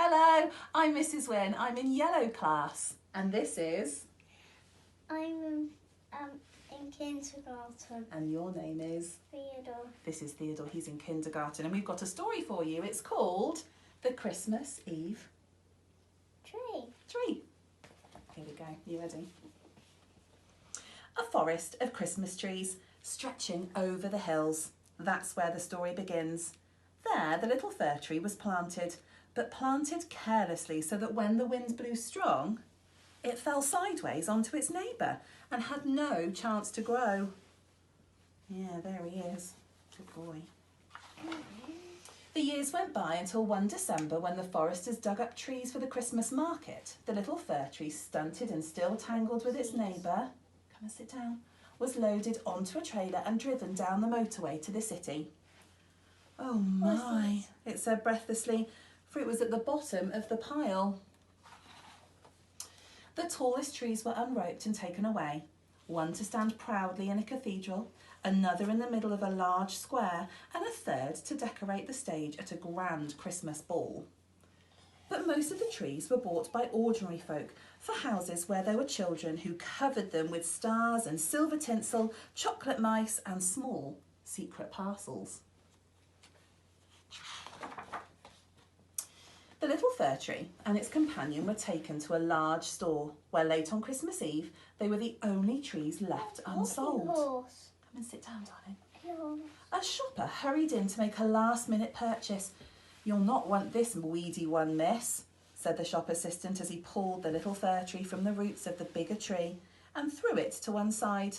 Hello, I'm Mrs. Wynn. I'm in yellow class, and this is... I'm in kindergarten. And your name is? Theodore. This is Theodore. He's in kindergarten, and we've got a story for you. It's called The Christmas Eve Tree. Here we go. You ready? A forest of Christmas trees stretching over the hills. That's where the story begins. There, the little fir tree was planted, but planted carelessly so that when the wind blew strong, it fell sideways onto its neighbour and had no chance to grow. Yeah, there he is. Good boy. The years went by until one December, when the foresters dug up trees for the Christmas market. The little fir tree, stunted and still tangled with its neighbour, come and sit down, was loaded onto a trailer and driven down the motorway to the city. Oh my, it said breathlessly, for it was at the bottom of the pile. The tallest trees were unroped and taken away, one to stand proudly in a cathedral, another in the middle of a large square, and a third to decorate the stage at a grand Christmas ball. But most of the trees were bought by ordinary folk for houses where there were children who covered them with stars and silver tinsel, chocolate mice and small secret parcels. The little fir tree and its companion were taken to a large store where late on Christmas Eve they were the only trees left unsold. Come and sit down, darling. A shopper hurried in to make a last-minute purchase. "You'll not want this weedy one, miss," said the shop assistant as he pulled the little fir tree from the roots of the bigger tree and threw it to one side.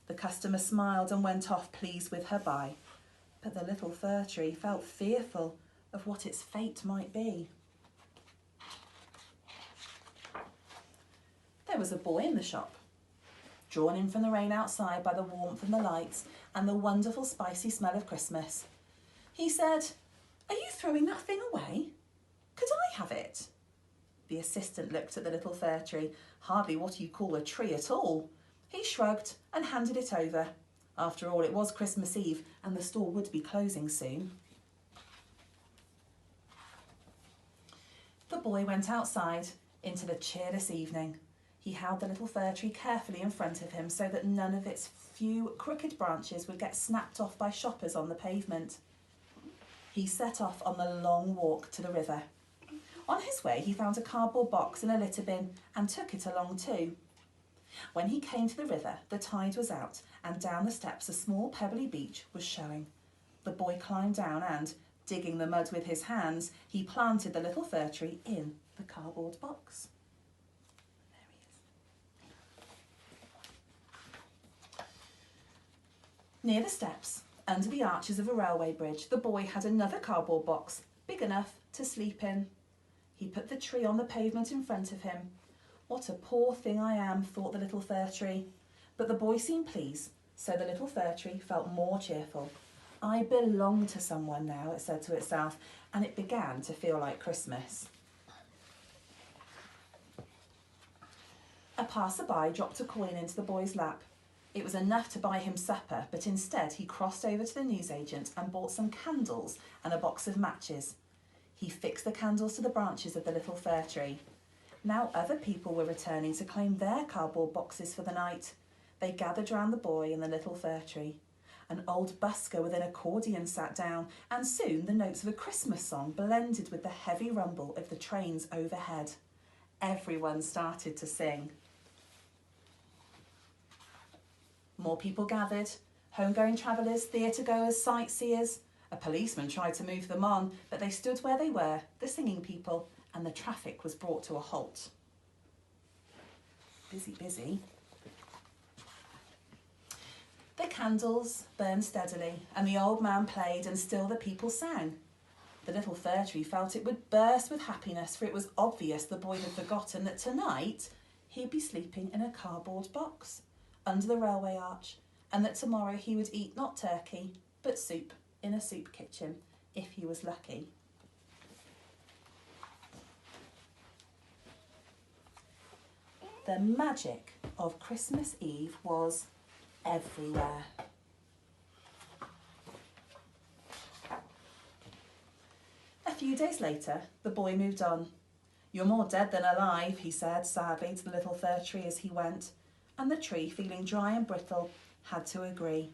The customer smiled and went off, pleased with her buy. But the little fir tree felt fearful of what its fate might be. There was a boy in the shop, drawn in from the rain outside by the warmth and the lights and the wonderful spicy smell of Christmas. He said, "Are you throwing that thing away? Could I have it?" The assistant looked at the little fir tree, hardly what you call a tree at all. He shrugged and handed it over. After all, it was Christmas Eve and the store would be closing soon. The boy went outside into the cheerless evening. He held the little fir tree carefully in front of him so that none of its few crooked branches would get snapped off by shoppers on the pavement. He set off on the long walk to the river. On his way, he found a cardboard box and a litter bin and took it along too. When he came to the river, the tide was out and down the steps a small pebbly beach was showing. The boy climbed down and, digging the mud with his hands, he planted the little fir tree in the cardboard box. There he is. Near the steps, under the arches of a railway bridge, the boy had another cardboard box, big enough to sleep in. He put the tree on the pavement in front of him. "What a poor thing I am," thought the little fir tree. But the boy seemed pleased, so the little fir tree felt more cheerful. "I belong to someone now," it said to itself, and it began to feel like Christmas. A passerby dropped a coin into the boy's lap. It was enough to buy him supper, but instead he crossed over to the newsagent and bought some candles and a box of matches. He fixed the candles to the branches of the little fir tree. Now other people were returning to claim their cardboard boxes for the night. They gathered round the boy and the little fir tree. An old busker with an accordion sat down, and soon the notes of a Christmas song blended with the heavy rumble of the trains overhead. Everyone started to sing. More people gathered, home-going travellers, theatre-goers, sightseers. A policeman tried to move them on, but they stood where they were, the singing people, and the traffic was brought to a halt. Busy. The candles burned steadily, and the old man played, and still the people sang. The little fir tree felt it would burst with happiness, for it was obvious the boy had forgotten that tonight he'd be sleeping in a cardboard box under the railway arch, and that tomorrow he would eat not turkey, but soup in a soup kitchen, if he was lucky. The magic of Christmas Eve was everywhere. A A few days later, the boy moved on. "You're more dead than alive," he said sadly to the little fir tree as he went, and the tree, feeling dry and brittle, had to agree.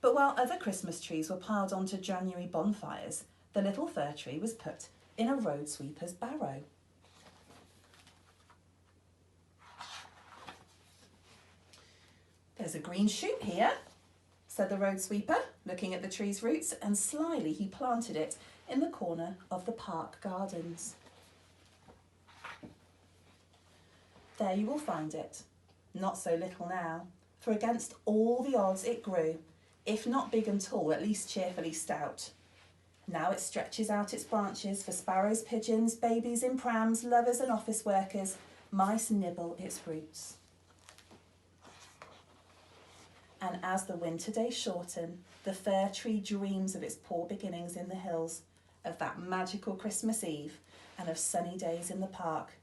But while other Christmas trees were piled onto January bonfires, the little fir tree was put in a road sweeper's barrow. "There's a green shoot here," said the road sweeper, looking at the tree's roots, and slyly he planted it in the corner of the park gardens. There you will find it, not so little now, for against all the odds it grew, if not big and tall, at least cheerfully stout. Now it stretches out its branches for sparrows, pigeons, babies in prams, lovers and office workers. Mice nibble its roots. And as the winter days shorten, the fir tree dreams of its poor beginnings in the hills, of that magical Christmas Eve, and of sunny days in the park.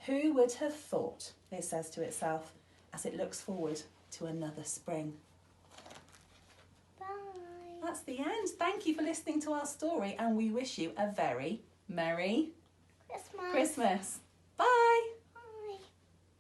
Who would have thought, it says to itself, as it looks forward to another spring. Bye. That's the end. Thank you for listening to our story, and we wish you a very Merry Christmas. Christmas. Bye.